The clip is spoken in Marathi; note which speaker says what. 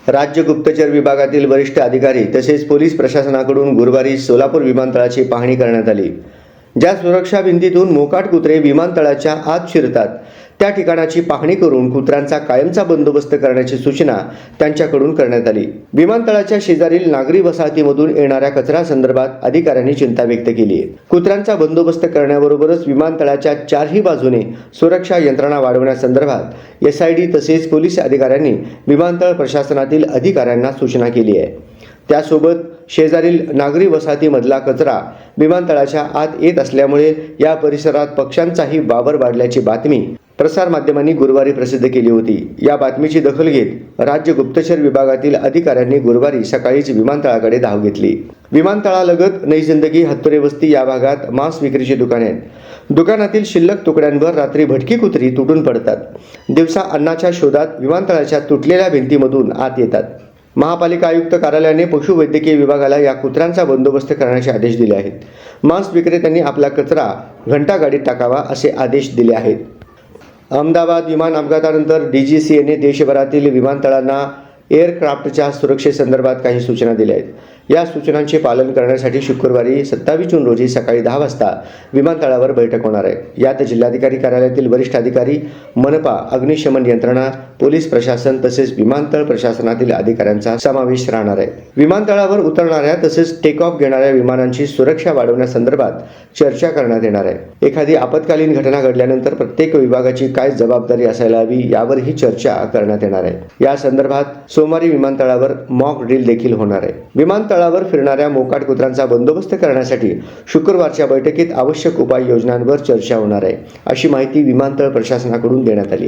Speaker 1: राज्य गुप्तचर विभागातील वरिष्ठ अधिकारी तसेच पोलीस प्रशासनाकडून गुरुवारी सोलापूर विमानतळाची पाहणी करण्यात आली। ज्या सुरक्षा भिंतीतून मोकाट कुत्रे विमानतळाच्या आत शिरतात त्या ठिकाणाची पाहणी करून कुत्र्यांचा कायमचा बंदोबस्त करण्याची सूचना त्यांच्याकडून करण्यात आली। विमानतळाच्या शेजारील नागरी वसाहतीमधून येणाऱ्या कचऱ्यासंदर्भात अधिकाऱ्यांनी चिंता व्यक्त केली आहे। कुत्र्यांचा बंदोबस्त करण्याबरोबरच विमानतळाच्या चारही बाजूने सुरक्षा यंत्रणा वाढवण्यासंदर्भात SID तसेच पोलीस अधिकाऱ्यांनी विमानतळ प्रशासनातील अधिकाऱ्यांना सूचना केली आहे। त्यासोबत शेजारील नागरी वसाहतीमधला कचरा विमानतळाच्या आत येत असल्यामुळे या परिसरात पक्ष्यांचाही वावर वाढल्याची बातमी प्रसार माध्यमांनी गुरुवारी प्रसिद्ध केली होती। या बातमीची दखल घेत राज्य गुप्तचर विभागातील अधिकाऱ्यांनी गुरुवारी सकाळीच विमानतळाकडे धाव घेतली। विमानतळालगत नई जिंदगी हत्तुरे वस्ती या भागात मांस विक्रीची दुकाने आहेत। दुकानातील शिल्लक तुकड्यांवर रात्री भटकी कुत्री तुटून पडतात। दिवसा अन्नाच्या शोधात विमानतळाच्या तुटलेल्या भिंतीमधून आत येतात। महापालिका आयुक्त कार्यालयाने पशुवैद्यकीय विभागाला या कुत्र्यांचा बंदोबस्त करण्याचे आदेश दिले आहेत। मांस विक्रेत्यांनी आपला कचरा घंटागाडीत टाकावा असे आदेश दिले आहेत। अहमदाबाद विमान अपघातानंतर DGCAने देशभरातील विमानतळांना एअरक्राफ्टच्या सुरक्षेसंदर्भात काही सूचना दिल्या आहेत। या सूचनांचे पालन करण्यासाठी शुक्रवारी 27 जून रोजी सकाळी 10 वाजता विमानतळावर बैठक होणार आहे। यात जिल्हाधिकारी कार्यालयातील वरिष्ठ अधिकारी, मनपा, अग्निशमन यंत्रणा, पोलीस प्रशासन तसेच विमानतळ प्रशासनातील अधिकाऱ्यांचा समावेश राहणार आहे। विमानतळावर उतरणाऱ्या तसेच टेक ऑफ घेणाऱ्या विमानांची सुरक्षा वाढवण्यासंदर्भात चर्चा करण्यात येणार आहे। एखादी आपत्कालीन घटना घडल्यानंतर प्रत्येक विभागाची काय जबाबदारी असायला हवी यावरही चर्चा करण्यात येणार आहे। या संदर्भात सोमवारी विमानतळावर मॉक ड्रिल देखील होणार आहे। विमानतळावर फिरणाऱ्या मोकाट कुत्र्यांचा बंदोबस्त करण्यासाठी शुक्रवारच्या बैठकीत आवश्यक उपाययोजनांवर चर्चा होणार आहे, अशी माहिती विमानतळ प्रशासनाकडून देण्यात आली आहे।